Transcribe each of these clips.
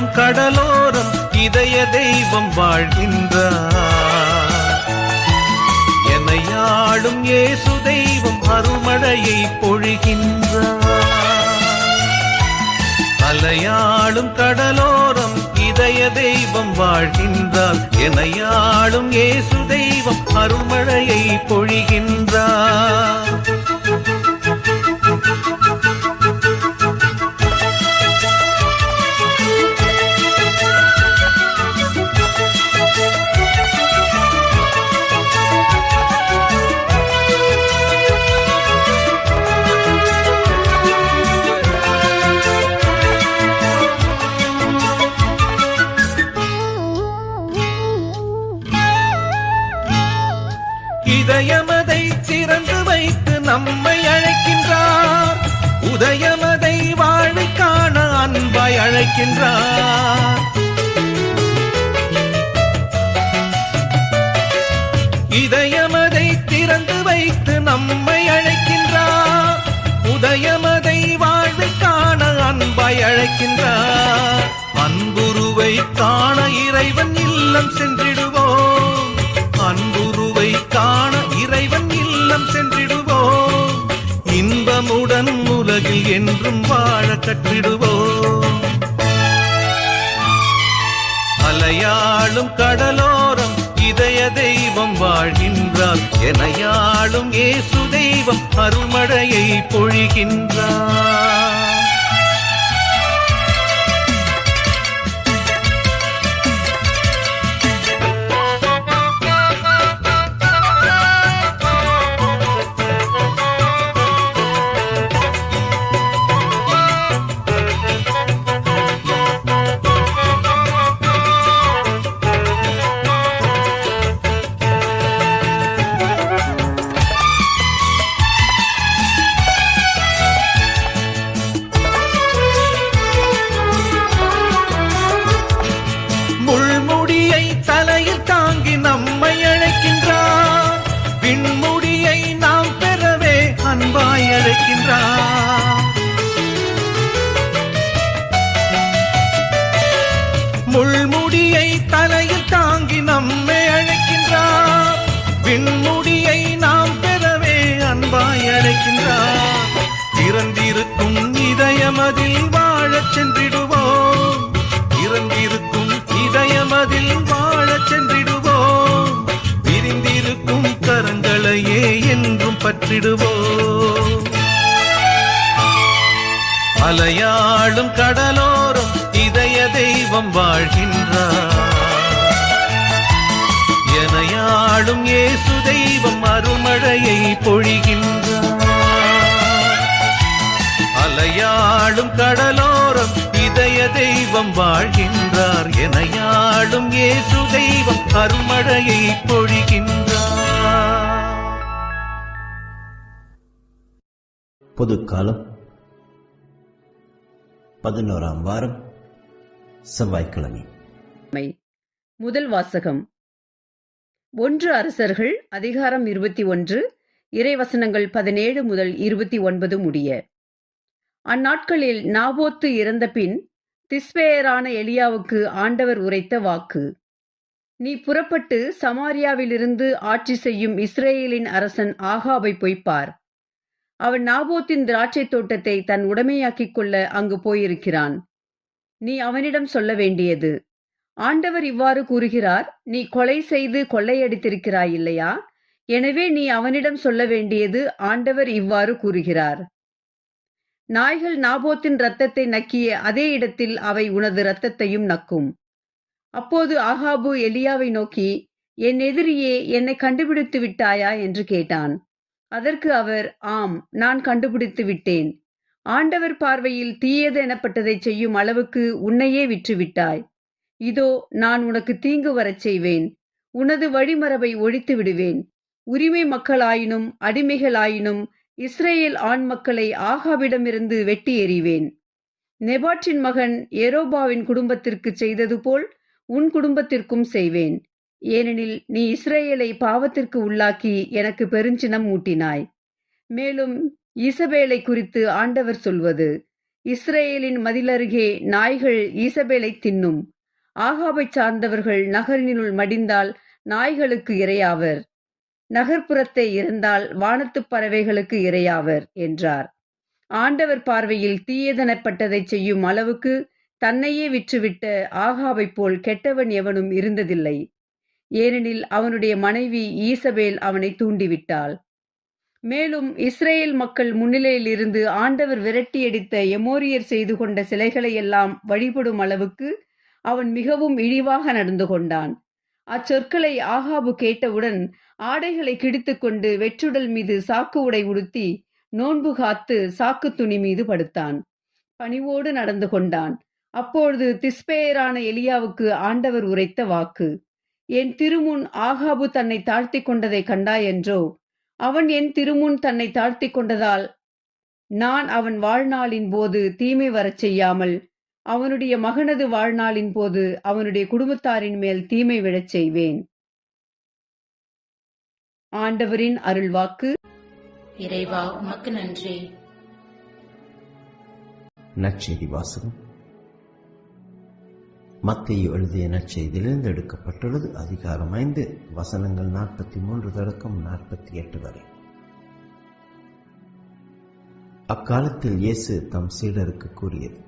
அலையாளும் கடலோரம் இதய தெய்வம் வாழ்கின்றார். எனையாளும் இயேசு தெய்வம் அருள்மழையை பொழிகின்றார். அலையாளும் கடலோரம் இதய தெய்வம் வாழ்கின்றார். எனையாளும் இயேசு தெய்வம் அருள்மழையை பொழிகின்றார். இதயமதை திறந்து வைத்து நம்மை அழைக்கின்றார். உதயமதை வாழ்வை காண அன்பாய் அழைக்கின்றார். இதயமதை திறந்து வைத்து நம்மை அழைக்கின்றார். உதயமதை வாழ்வை காண அன்பாய் அழைக்கின்றார். அன்புருவை காண இறைவன் இல்லம் சென்றிடுவோம். அன்புருவை காண இறைவன் இல்லம் சென்றிடுவோம். இன்பமுடன் உலகில் என்றும் வாழ கற்றிடுவோம். அலையாளும் கடலோரம் இதய தெய்வம் வாழ்கின்றார். எனையாளும் இயேசு தெய்வம் அருள்மழையை பொழிகின்றார். தலையில் தாங்கி நம்மை அழைக்கின்றார். விண்முடியை நாம் பெறவே அன்பாய் அழைக்கின்றார். முள்முடியை தலையில் தாங்கி நம்மை அழைக்கின்றார். விண்முடியை நாம் பெறவே அன்பாய் அழைக்கின்றார். திறந்திருக்கும் இதயமதில் வாழச் சென்றிடுவோம். திறந்திருக்கும் இதயமதில் வாழச் சென்றிடுவோம். விரிந்திருக்கும் கரங்களையே என்றும் பற்றிடுவோம். அலையாளும் கடலோரம் இதய தெய்வம் வாழ்கின்றார். எனையாளும் இயேசு தெய்வம் அருள்மழையை பொழிகின்றார். அலையாளும் கடலோரம் இதய தெய்வம் வாழ்கின்றார். எனையாளும் இயேசு தெய்வம் அருள்மழையை பொழிகின்றார். பொதுக்காலம் 11ஆம் வாரம் செவ்வாய்க்கிழமை. முதல் வாசகம். 1 அரசர்கள் அதிகாரம் 21 இறைவசனங்கள் 17 முதல் 29 முடிய. அந்நாட்களில் நாபோத்து இறந்த பின் திஸ்பேயரான எலியாவுக்கு ஆண்டவர் உரைத்த வாக்கு: நீ புறப்பட்டு சமாரியாவிலிருந்து ஆட்சி செய்யும் இஸ்ரேலின் அரசன் ஆகாபை போய்ப்பார். அவன் நாபோத்தின் திராட்சை தோட்டத்தை தன் உடைமையாக்கிக் கொள்ள அங்கு போயிருக்கிறான். நீ அவனிடம் சொல்ல வேண்டியது: ஆண்டவர் இவ்வாறு கூறுகிறார், நீ கொலை செய்து கொள்ளையடித்திருக்கிறாய் இல்லையா? எனவே நீ அவனிடம் சொல்ல வேண்டியது: ஆண்டவர் இவ்வாறு கூறுகிறார், நாய்கள் நாபோத்தின் இரத்தத்தை நக்கிய அதே இடத்தில் அவை உனது இரத்தத்தையும் நக்கும். அப்போது ஆகாபு எலியாவை நோக்கி, என் எதிரியே, என்னை கண்டுபிடித்து விட்டாயா என்று கேட்டான். அதற்கு அவர், ஆம், நான் கண்டுபிடித்து விட்டேன். ஆண்டவர் பார்வையில் தீயது எனப்பட்டதை செய்யும் அளவுக்கு உன்னையே விற்றுவிட்டாய். இதோ, நான் உனக்கு தீங்கு வரச் செய்வேன். உனது வழிமரபை ஒழித்து விடுவேன். உரிமை மக்களாயினும் அடிமைகளாயினும் இஸ்ரேல் ஆண் மக்களை ஆகாபிடமிருந்து வெட்டி எறிவேன். நெபாற்றின் மகன் எரோபாவின் குடும்பத்திற்கு செய்தது போல் உன் குடும்பத்திற்கும் செய்வேன். ஏனெனில் நீ இஸ்ரேலை பாவத்திற்கு உள்ளாக்கி எனக்கு பெருஞ்சினம் ஊட்டினாய். மேலும் இசபேலை குறித்து ஆண்டவர் சொல்வது: இஸ்ரேலின் மதிலருகே நாய்கள் ஈசபேலை தின்னும். ஆகாபைச் சார்ந்தவர்கள் நகரினுள் மடிந்தால் நாய்களுக்கு இரையாவர். நகர்ப்புறத்தை இறந்தால் வானத்துப் பறவைகளுக்கு இரையாவர் என்றார். ஆண்டவர் பார்வையில் தீயதனப்பட்டதைச் செய்யும் அளவுக்கு தன்னையே விற்றுவிட்ட ஆகாபைப் போல் கெட்டவன் எவனும் இருந்ததில்லை. ஏனெனில் அவனுடைய மனைவி ஈசபேல் அவனை தூண்டிவிட்டாள். மேலும் இஸ்ரேல் மக்கள் முன்னிலையிலிருந்து ஆண்டவர் விரட்டியடித்த எமோரியர் செய்து கொண்ட சிலைகளையெல்லாம் வழிபடும் அளவுக்கு அவன் மிகவும் இழிவாக நடந்து கொண்டான். அச்சொற்களை ஆகாபு கேட்டவுடன் ஆடைகளை கிழித்துக்கொண்டு வெற்றுடல் மீது சாக்கு உடை உடுத்தி நோன்பு காத்து சாக்கு துணி மீது படுத்தான். பணிவோடு நடந்து கொண்டான். அப்பொழுது திஸ்பேயரான எலியாவுக்கு ஆண்டவர் உரைத்த வாக்கு: என் திருமுன் ஆகாபு தன்னை தாழ்த்தி கொண்டதை கண்டாயென்றோ? அவன் என் திருமுன் தன்னை தாழ்த்தி கொண்டதால் நான் அவன் வாழ்நாளின் போது தீமை வரச் செய்யாமல் அவனுடைய மகனது வாழ்நாளின் போது அவனுடைய குடும்பத்தாரின் மேல் தீமை விழச் செய்வேன். ஆண்டவரின் அருள்வாக்கு. இறைவா, உமக்கு நன்றி. நற்செய்தி வாசகம். மத்தேயு எழுதிய நற்செய்தியிலிருந்து எடுக்கப்பட்டுள்ளது. அதிகாரம் 5, வசனங்கள் 43 தொடக்கம் 48 வரை. அக்காலத்தில் இயேசு தம் சீடருக்கு கூறியது: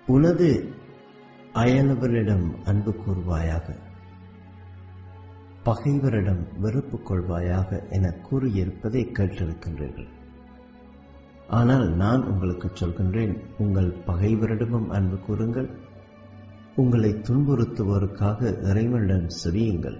உனது அயலவரிடம் அன்பு கூறுவாயாக, பகைவரிடம் வெறுப்பு கொள்வாயாக என கூறியிருப்பதை கேட்டிருக்கின்றீர்கள். ஆனால் நான் உங்களுக்கு சொல்கின்றேன், உங்கள் பகைவரிடமும் அன்பு கூறுங்கள், உங்களை துன்புறுத்துவோருக்காக இறைவனிடம் செபியுங்கள்.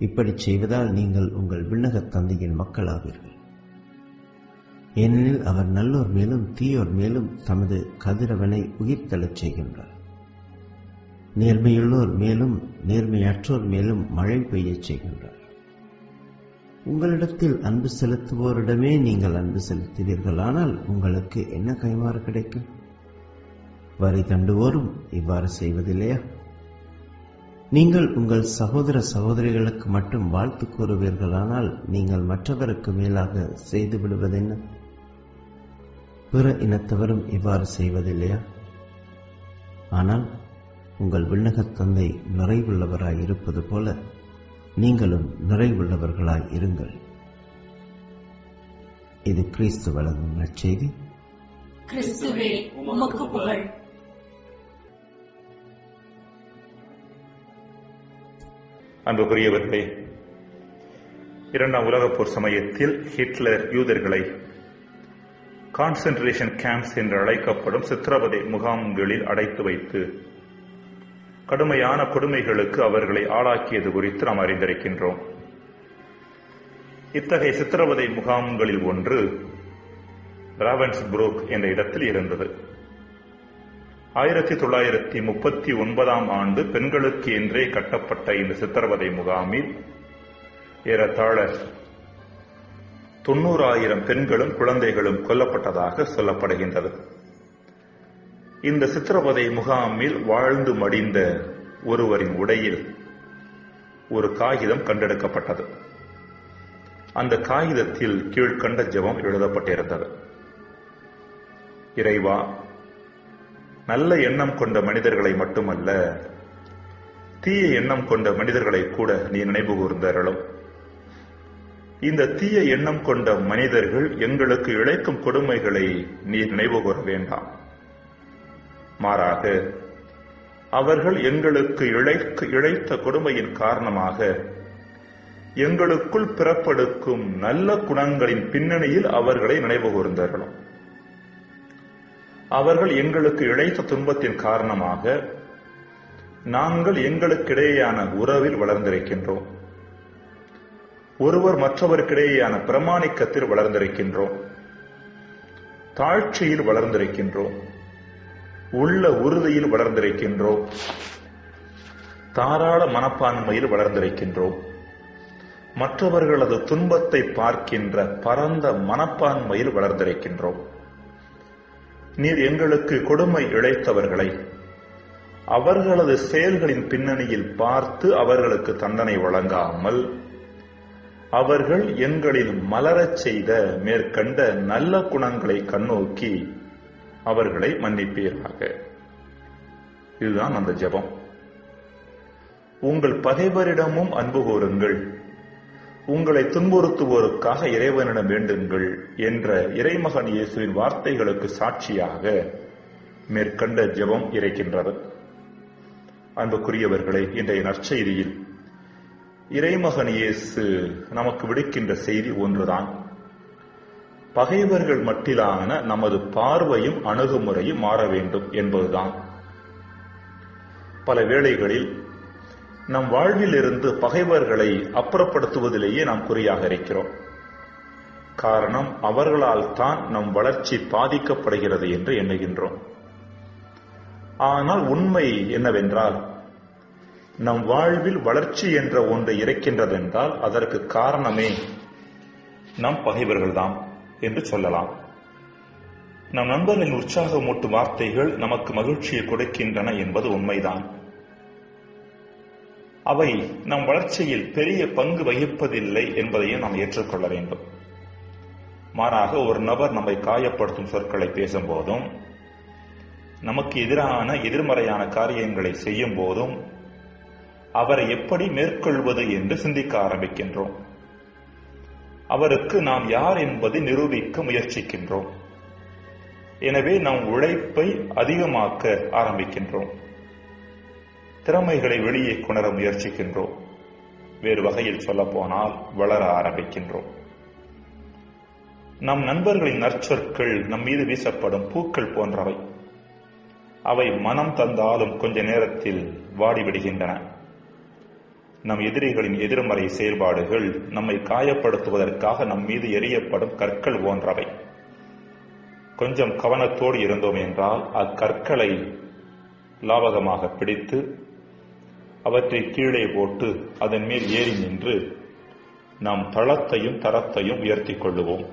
இப்படி செய்வதால் நீங்கள் உங்கள் விண்ணகத் தந்தையின் மக்களாவீர்கள். ஏனெனில் அவர் நல்லோர் மேலும் தீயோர் மேலும் தமது கதிரவனை உயிர்த்தெழச் செய்கின்றார். நேர்மையுள்ளோர் மேலும் நேர்மையற்றோர் மேலும் மழை பெய்யச் செய்கின்றார். உங்களிடத்தில் அன்பு செலுத்துவோரிடமே நீங்கள் அன்பு செலுத்துவீர்களானால் உங்களுக்கு என்ன கைமாறு கிடைக்கும்? வரி தண்டுவோரும் இவ்வாறு செய்வதில்லையா? நீங்கள் உங்கள் சகோதர சகோதரிகளுக்கு மட்டும் வாழ்த்து கூறுவீர்களானால் நீங்கள் மற்றவருக்கு மேலாக செய்து விடுவதென்ன? பிற இனத்தவரும் இவ்வாறு செய்வதில்லையா? ஆனால் உங்கள் விண்ணகத் தந்தை நிறைவுள்ளவராய் இருப்பது போல நீங்களும் நிறைவுள்ளவர்களாய் இருங்கள். இது கிறிஸ்து வழங்கும் நற்செய்தி. கிறிஸ்துவே, உமக்கு புகழ். அன்புக்குரியவர்களே, இரண்டாம் உலகப் போர் சமயத்தில் ஹிட்லர் யூதர்களை கான்சென்ட்ரேஷன் கேம்ப்ஸ் என்று அழைக்கப்படும் சித்திரவதை முகாம்களில் அடைத்து வைத்து கடுமையான கொடுமைகளுக்கு அவர்களை ஆளாக்கியது குறித்து நாம் அறிந்திருக்கின்றோம். இத்தகைய சித்திரவதை முகாம்களில் ஒன்று ராவன்ஸ்புரூக் என்ற இடத்தில் இருந்தது. 1939 ஆண்டு பெண்களுக்கு என்றே கட்டப்பட்ட இந்த சித்திரவதை முகாமில் ஏறத்தாழ 90,000 பெண்களும் குழந்தைகளும் கொல்லப்பட்டதாக சொல்லப்படுகின்றது. இந்த சித்திரவதை முகாமில் வாழ்ந்து மடிந்த ஒருவரின் உடையில் ஒரு காகிதம் கண்டெடுக்கப்பட்டது. அந்த காகிதத்தில் கீழ்கண்ட ஜெபம் எழுதப்பட்டிருந்தது: இறைவா, நல்ல எண்ணம் கொண்ட மனிதர்களை மட்டுமல்ல, தீய எண்ணம் கொண்ட மனிதர்களை கூட நீ நினைவு கூர்ந்தருளும். இந்த தீய எண்ணம் கொண்ட மனிதர்கள் எங்களுக்கு இழைக்கும் கொடுமைகளை நீ நினைவு கூற வேண்டாம். மாறாக அவர்கள் எங்களுக்கு இழைத்த கொடுமையின் காரணமாக எங்களுக்குள் பிறப்பெடுக்கும் நல்ல குணங்களின் பின்னணியில் அவர்களை நினைவு கூர்ந்தருளும். அவர்கள் எங்களுக்கு இழைத்த துன்பத்தின் காரணமாக நாங்கள் எங்களுக்கிடையேயான உறவில் வளர்ந்திருக்கின்றோம். ஒருவர் மற்றவருக்கிடையேயான பிரமாணிக்கத்தில் வளர்ந்திருக்கின்றோம். தாழ்ச்சியில் வளர்ந்திருக்கின்றோம். உள்ள உறுதியில் வளர்ந்திருக்கின்றோம். தாராள மனப்பான்மையில் வளர்ந்திருக்கின்றோம். மற்றவர்களது துன்பத்தை பார்க்கின்ற பரந்த மனப்பான்மையில் வளர்ந்திருக்கின்றோம். நீர் எங்களுக்கு கொடுமை இழைத்தவர்களை அவர்களது செயல்களின் பின்னணியில் பார்த்து அவர்களுக்கு தண்டனை வழங்காமல் அவர்கள் எங்களில் மலரச் செய்த மேற்கண்ட நல்ல குணங்களை கண்ணோக்கி அவர்களை மன்னிப்பீராக. இதுதான் அந்த ஜெபம். உங்கள் பகைவரிடமும் அன்பு கூறுங்கள், உங்களை துன்புறுத்துவோருக்காக இறைவனிடம் வேண்டுங்கள் என்ற இறைமகன் இயேசுவின் வார்த்தைகளுக்கு சாட்சியாக மேற்கண்ட ஜெபம் இருக்கின்றது. அன்புக்குரியவர்களே, இன்றைய நற்செய்தியில் இறைமகன் இயேசு நமக்கு விடுக்கின்ற செய்தி ஒன்றுதான். பகைவர்கள் மட்டிலான நமது பார்வையும் அணுகுமுறையும் மாற வேண்டும் என்பதுதான். பல வேளைகளில் நம் வாழ்வில் இருந்து பகைவர்களை அப்புறப்படுத்துவதிலேயே நாம் குறியாக இருக்கிறோம். காரணம், அவர்களால் தான் நம் வளர்ச்சி பாதிக்கப்படுகிறது என்று எண்ணுகின்றோம். ஆனால் உண்மை என்னவென்றால், நம் வாழ்வில் வளர்ச்சி என்ற ஒன்று இருக்கின்றதென்றால் அதற்கு காரணமே நம் பகைவர்கள்தான் என்று சொல்லலாம். நம் நண்பர்களின் உற்சாகமூட்டும் வார்த்தைகள் நமக்கு மகிழ்ச்சியை கொடுக்கின்றன என்பது உண்மைதான். அவை நம் வளர்ச்சியில் பெரிய பங்கு வகிப்பதில்லை என்பதையும் நாம் ஏற்றுக்கொள்ள வேண்டும். மாறாக, ஒரு நபர் நம்மை காயப்படுத்தும் சொற்களை பேசும் போதும், நமக்கு எதிரான எதிர்மறையான காரியங்களை செய்யும் போதும் அவரை எப்படி மேற்கொள்வது என்று சிந்திக்க ஆரம்பிக்கின்றோம். அவருக்கு நாம் யார் என்பதை நிரூபிக்க முயற்சிக்கின்றோம். எனவே நாம் உழைப்பை அதிகமாக்க ஆரம்பிக்கின்றோம். திறமைகளை வெளியே கொணர முயற்சிக்கின்றோம். வேறு வகையில் சொல்ல போனால் வளர ஆரம்பிக்கின்றோம். நம் நண்பர்களின் நற்சொற்கள் நம் மீது வீசப்படும் பூக்கள் போன்றவை. அவை மனம் தந்தாலும் கொஞ்ச நேரத்தில் வாடிவிடுகின்றன. நம் எதிரிகளின் எதிர்மறை செயல்பாடுகள் நம்மை காயப்படுத்துவதற்காக நம் மீது எறியப்படும் கற்கள் போன்றவை. கொஞ்சம் கவனத்தோடு இருந்தோம் என்றால் அக்கற்களை லாபகமாக பிடித்து அவற்றை கீழே போட்டு அதன் மேல் ஏறி நின்று நாம் தளத்தையும் தரத்தையும் உயர்த்திக் கொள்ளுவோம்.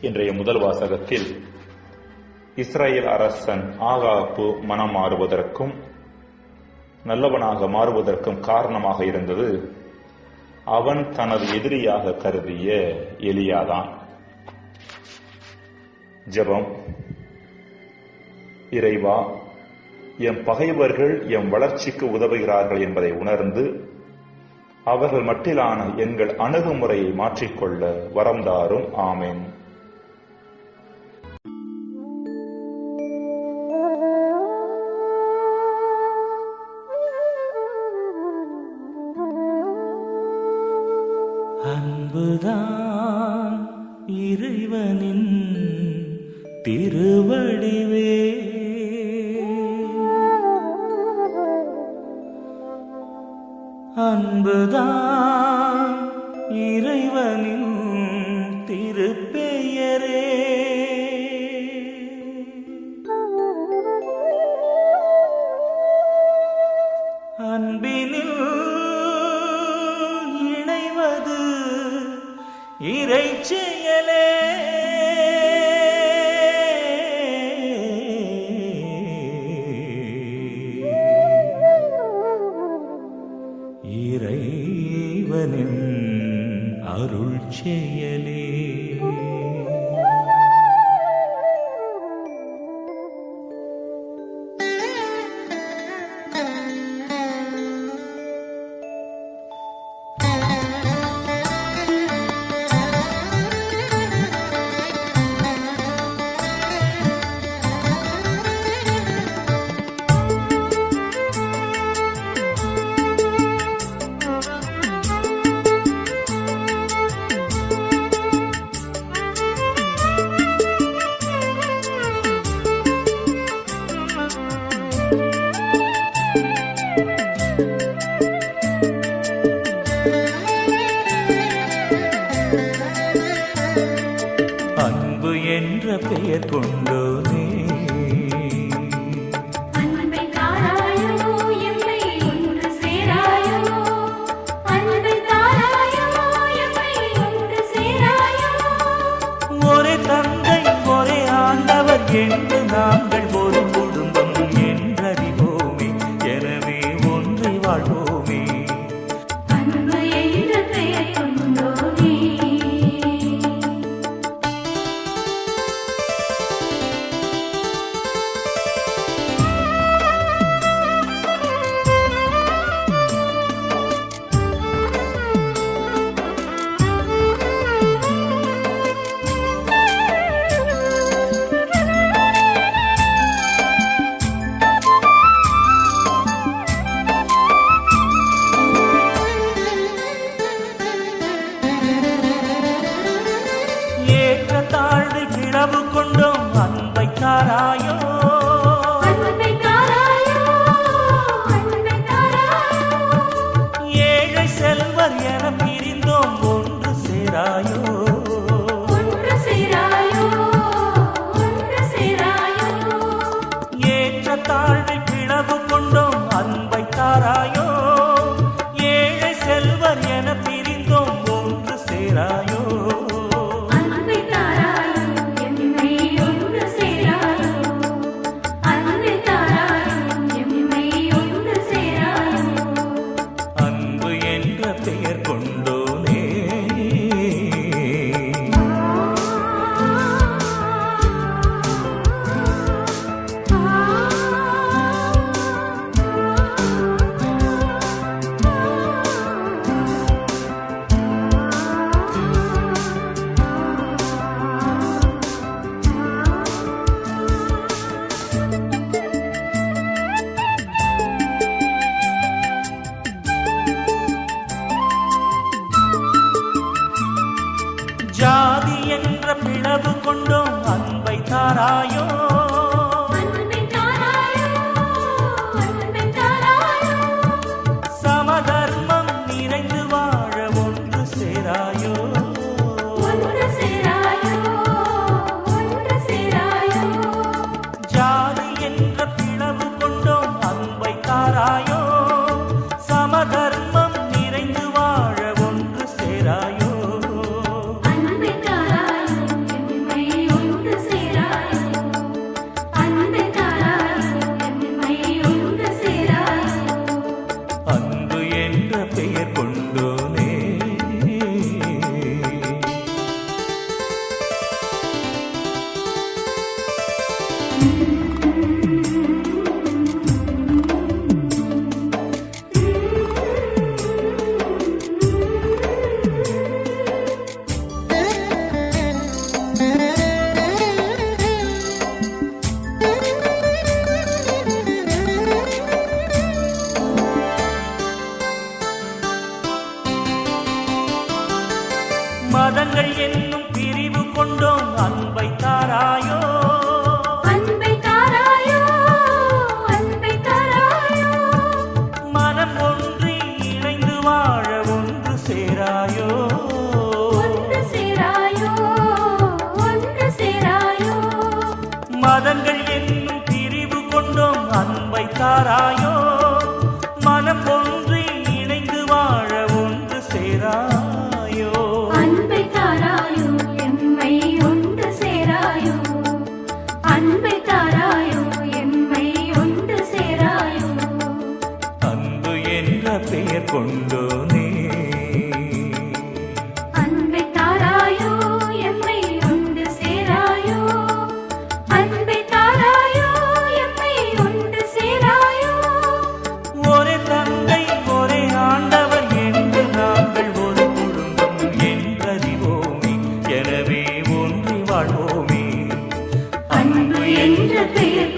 இன்றைய முதல் வாசகத்தில் இஸ்ரேல் அரசன் ஆகாப்பு மனம் மாறுவதற்கும் நல்லவனாக மாறுவதற்கும் காரணமாக இருந்தது அவன் தனது எதிரியாக கருதிய எலியாதான். ஜெபம். இறைவா, எம் பகைவர்கள் எம் வளர்ச்சிக்கு உதவுகிறார்கள் என்பதை உணர்ந்து அவர்கள் மட்டிலான எங்கள் அணுகுமுறையை மாற்றிக்கொள்ள வரம் தாரும். ஆமென். அன்புதான் இறைவனின் திருவடிவே, அன்புதான் இறைவனின் திருப்பெயரே. அன்பினில் இணைவது இறைச்செயலே. இறைவனின் அருள் செயலே. அன்பு என்ற பெயர் கொண்டோனே, அன்பை தாராயோ எம்மை ஒன்று சேராயோ, அன்பை தாராயோ எம்மை ஒன்று சேராயோ. ஒரே தந்தை ஒரே ஆண்டவர் என்று நாங்கள் ஒரு குடும்பம் என்றறிவோமே. எனவே ஒன்றை வாழ்வோமே. அன்பு என்ற பெயர் பிளவு கொண்டோம் அன்பை தாராயோ ஏழை செல்வர் என பிரிந்தோம் ஒன்று சேராயோ அன்பை தாராயோ எம்மை ஒன்று சேராயோ அன்பை தாராயோ எம்மை ஒன்று சேராயோ அன்பு என்ற பெயர் கொண்டோனே ஜாதி என்ற பிளவு கொண்டோம் அன்பை தாராயோ அன்பை தாராயோ அன்பை தாராயோ சமதர்மம் நிறைந்து வாழ ஒன்று சேராயோ ஒன்று சேராயோ ஒன்று சேராயோ ஜாதி என்ற பிளவு கொண்டோம் அன்பை தாராயோ சமதர்மம் நிறைந்து வாழ ஒன்று சேராயோ அன்பை தாராயோ எம்மை ஒன்று சேராயோ அன்பை தாராயோ எம்மை ஒன்று சேராயோ அன்பு என்ற பெயர் கொண்டோனே மதங்கள் என்னும் பிரிவு கொண்டோம் அன்பை தாராயோ அன்பை தாராயோ அன்பை தாராயோ மனம் ஒன்றி இணைந்து வாழ ஒன்று சேராயோ ஒன்று சேராயோ ஒன்று சேராயோ மதங்கள் என்னும் பிரிவு கொண்டோம் அன்பை தாராயோ மனம் ஒன்றி இணைந்து வாழ ஒன்று சேராயோ அன்பை தாராயோ எம்மை ஒன்று சேராயோ அன்பை தாராயோ எம்மை ஒன்று சேராயோ அன்பு என்ற பெயர் கொண்டோனே அன்பை தாராயோ எம்மை ஒன்று சேராயோ அன்பை தாராயோ எம்மை ஒன்று சேராயோ ஒரே தந்தை ஒரே ஆண்டவர் என்று நாங்கள் ஒரு குடும்பம் என்றறிவோமே எனவே ஒன்றி வாழ்வோமே அன்பு என்ற பெயர்